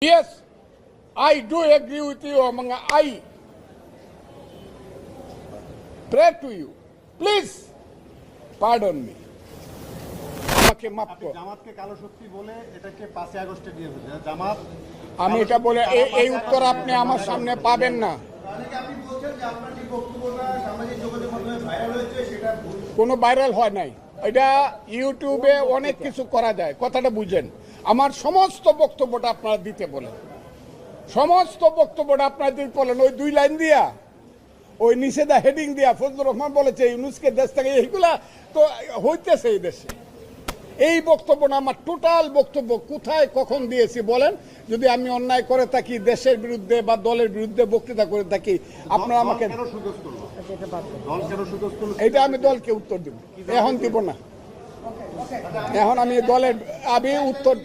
Yes, I do agree with you, Amanga. I pray to you. Please pardon me. আমাকে মাফ করুন। জামাতকে কালো শক্তি বলে এটাকে 5 আগস্টে দিয়ে ফেলেছে জামাত। আমি এটা বলে এই উত্তর আপনি আমার সামনে পাবেন না। আপনি বলছেন যে আপনার যে বক্তব্যটা সামাজিক যোগাযোগ মাধ্যমে ভাইরাল হয়েছে সেটা কোনো ভাইরাল হয় নাই। এটা ইউটিউবে অনেক কিছু করা যায়, কথাটা বুঝেন। আমার সমস্ত বক্তব্যটা আপনারা দিতে বলেন, সমস্ত বক্তব্যটা আপনারা দিতে বলেন। ওই 2 লাইন দিয়া, ওই নিষেধা হেডিং দিয়া ফজলুর রহমান বলেছে ইউনুসকে দেশ থেকে, এইগুলা তো হইতেছে এই দেশে। এই বক্তব্যটা আমার টোটাল বক্তব্য কোথায় কখন দিয়েছি বলেন। যদি আমি অন্যায় করে থাকি, দেশের বিরুদ্ধে বা দলের বিরুদ্ধে বক্তৃতা করে থাকি, আপনারা আমাকে এটা আমি দলকে উত্তর দিব, এখন দিব না। এখন আমি উত্তর